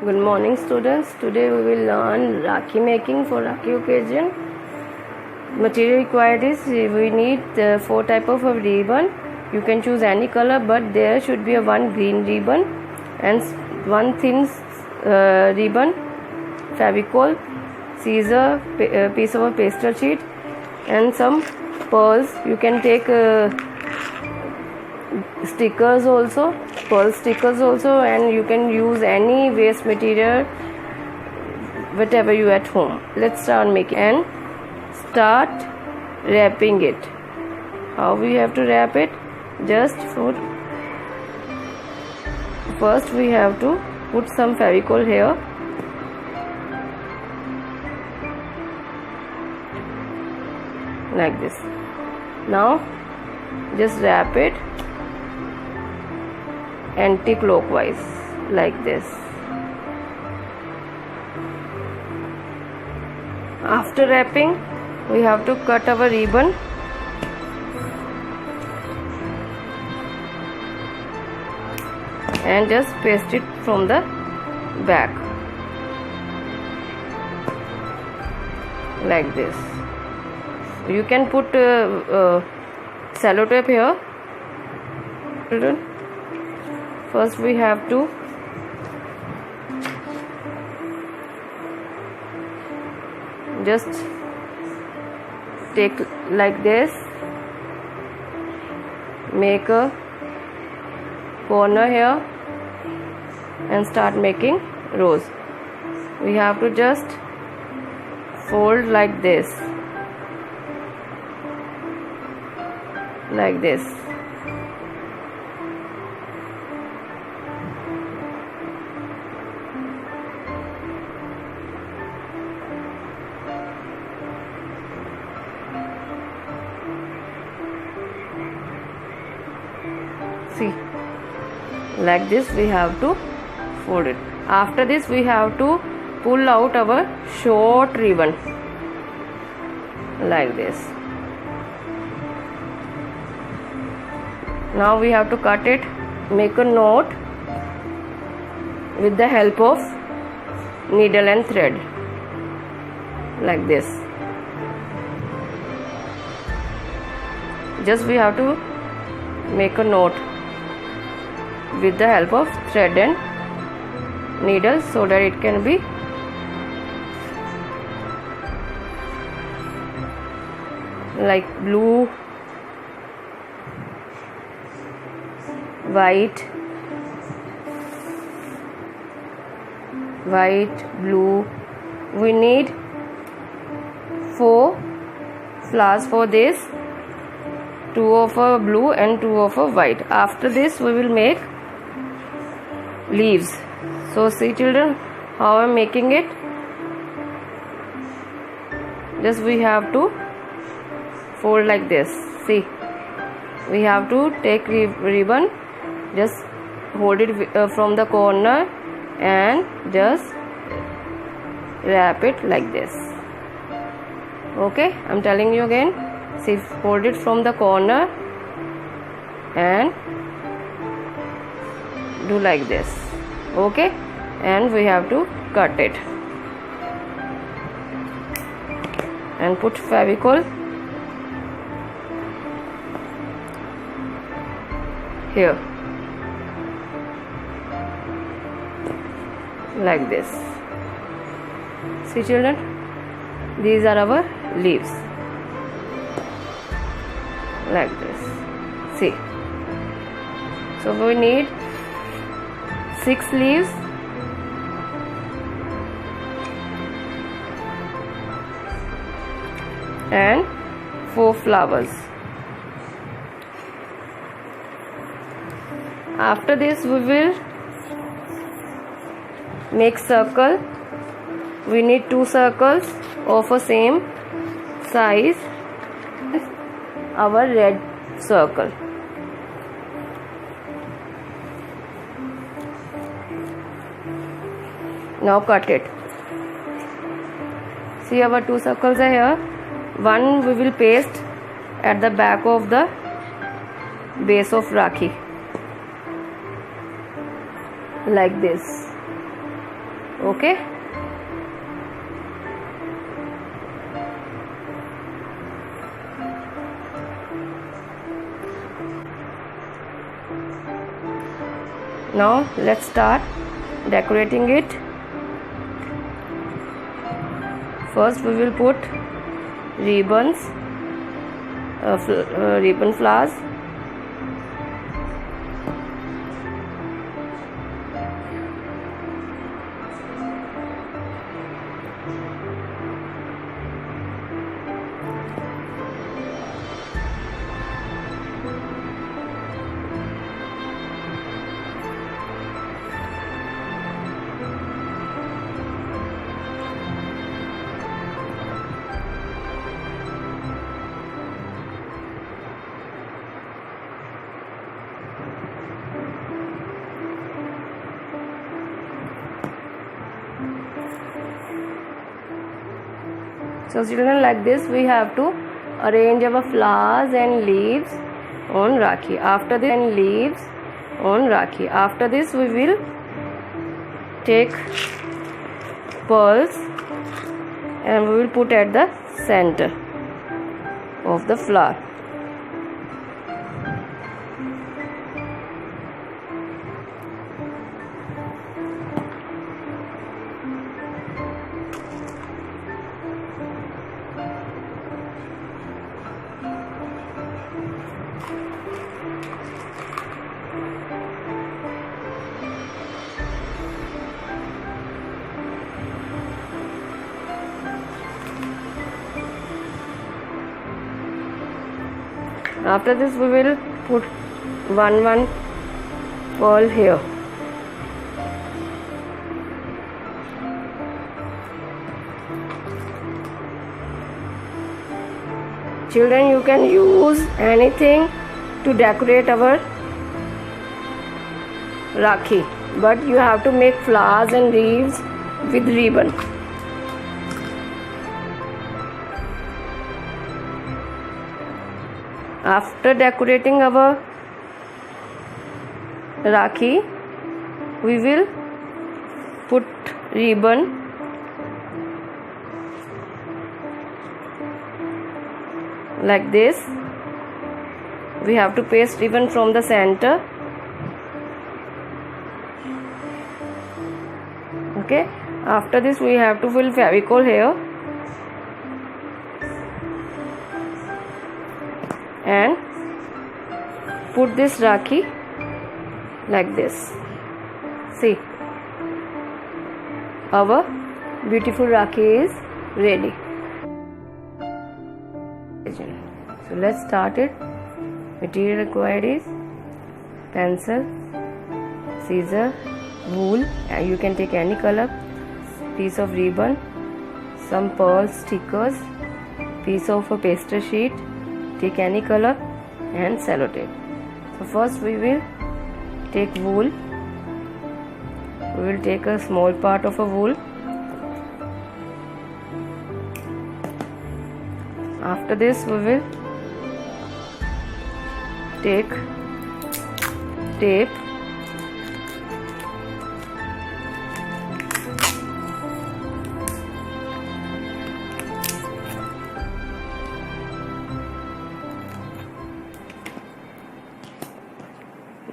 Good morning, students. Today we will learn Rakhi making for Rakhi occasion. Material required is we need 4 type of ribbon. You can choose any color, but there should be one green ribbon and one thin ribbon, Fevicol, scissor, piece of a pastel sheet, and some pearls. You can take stickers also, pearl stickers also, and you can use any waste material, whatever you at home. Let's start making and start wrapping it. How we have to wrap it? Just first we have to put some Fevicol here. Like this. Now just wrap it anti-clockwise like this. After wrapping, we have to cut our ribbon and just paste it from the back like this. You can put sellotape here. First we have to just take like this, make a corner here and start making rows. We have to just fold like this, like this. See, like this we have to fold it. After this we have to pull out our short ribbon like this. Now we have to cut it, make a knot with the help of needle and thread like this. Just we have to make a knot with the help of thread and needle so that it can be like blue, white, blue. We need 4 flowers for this, 2 of a blue and 2 of a white. After this we will make leaves. So see children how I am making it. Just we have to fold like this. See, we have to take ribbon, just hold it from the corner and just wrap it like this. Okay, I'm telling you again. See, hold it from the corner and do like this. Okay, and we have to cut it and put Fevicol here like this. See children, these are our leaves like this. See, so we need 6 leaves and 4 flowers. After this we will make circle. We need 2 circles of a same size, our red circle. Now cut it. See, our 2 circles are here. One we will paste at the back of the base of Rakhi like this. Okay. Now let's start decorating it. First we will put ribbons, ribbon flowers. So children, like this we have to arrange our flowers and leaves on Rakhi. After this we will take pearls and we will put at the center of the flower. After this we will put one pearl here. Children, you can use anything to decorate our Rakhi, but you have to make flowers and leaves with ribbon. After decorating our Rakhi, we will put ribbon like this. We have to paste ribbon from the center. Okay. After this we have to fill Fevicol here and put this Rakhi like this. See, our beautiful Rakhi is ready. So let's start it. Material required is pencil, scissor, wool, and you can take any color, piece of ribbon, some pearl stickers, piece of a paste sheet, take any color, and sellotape. So first we will take wool. We will take a small part of a wool. After this we will take tape.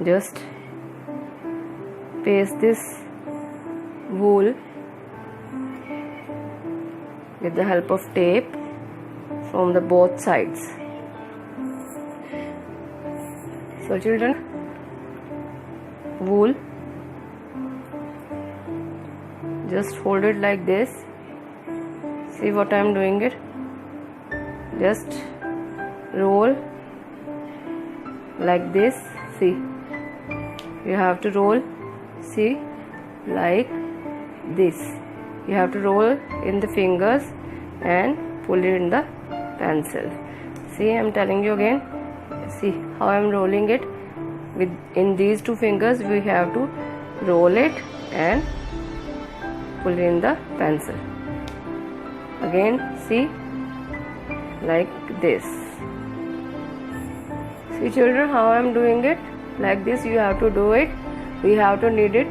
Just paste this wool with the help of tape from the both sides. So children, wool, just hold it like this. See what I am doing it. Just roll like this. See, you have to roll, see, like this. You have to roll in the fingers and pull it in the pencil. See, I am telling you again. See how I am rolling it. With in these two fingers we have to roll it and pull it in the pencil. Again, see, like this. See children, how I am doing it. Like this you have to do it. We have to knead it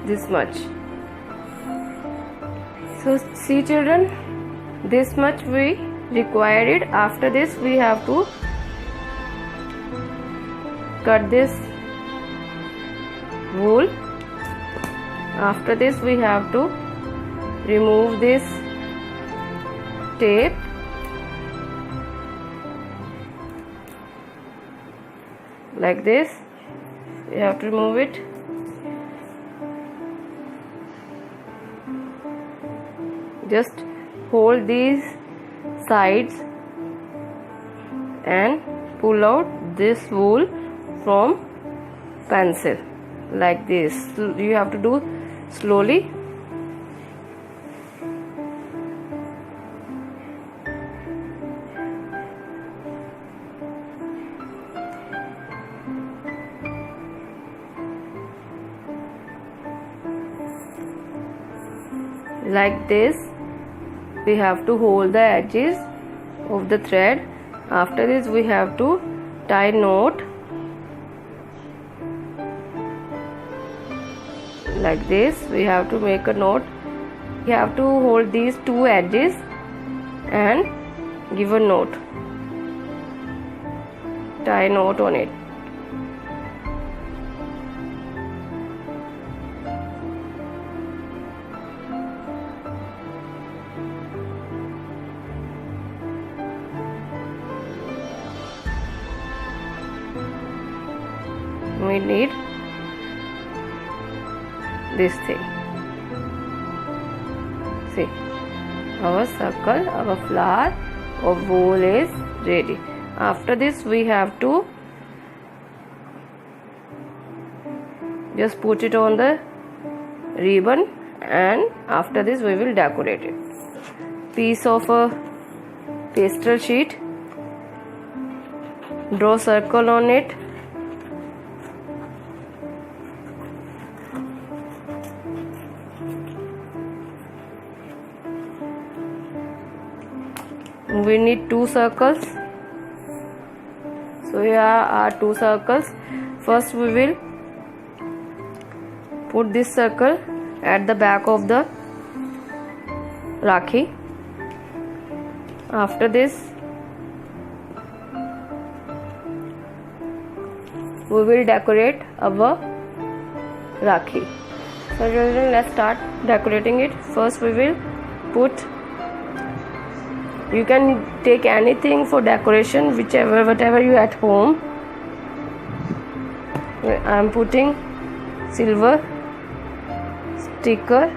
this much. So see children, this much we required it. After this we have to cut this wool. After this we have to remove this tape. Like this, we have to remove it. Just hold these sides and pull out this wool from pencil like this. You have to do slowly. Like this, we have to hold the edges of the thread. After this we have to tie knot like this. We have to make a knot. We have to hold these two edges and give a knot, tie knot on it. We need this thing. See, our circle, our flower of wool is ready. After this we have to just put it on the ribbon, and after this we will decorate it. Piece of a pastel sheet, draw circle on it. We need two circles. So here are two circles. First we will put this circle at the back of the Rakhi. After this we will decorate our Rakhi. So children, let's start decorating it. First we will put, you can take anything for decoration, whatever you at home. I am putting silver sticker.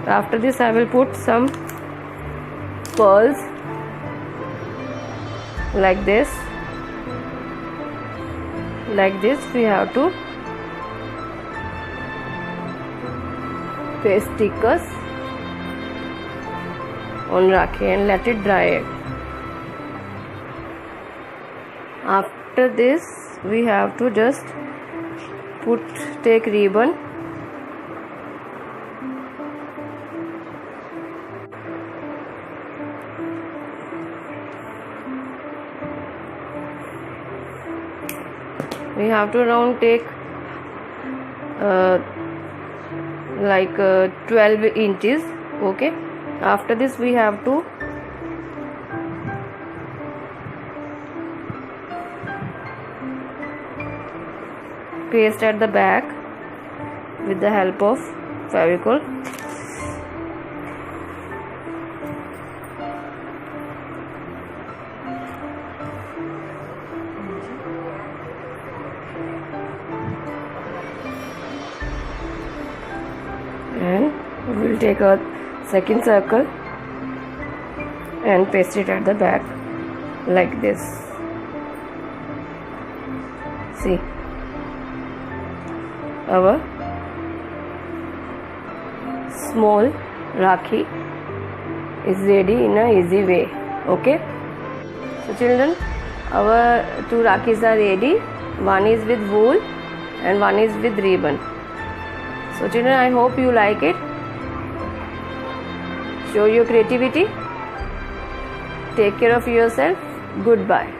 After this I will put some pearls like this. Like this we have to paste stickers on Rakhi and let it dry. After this we have to just take ribbon, we have to around take like 12 inches. Okay, after this we have to paste at the back with the help of Fevicol. And we will take a second circle and paste it at the back like this. See, our small Rakhi is ready in a easy way. Okay, so children, our two Rakhis are ready. One is with wool and one is with ribbon. So children, I hope you like it. Show your creativity. Take care of yourself. Goodbye.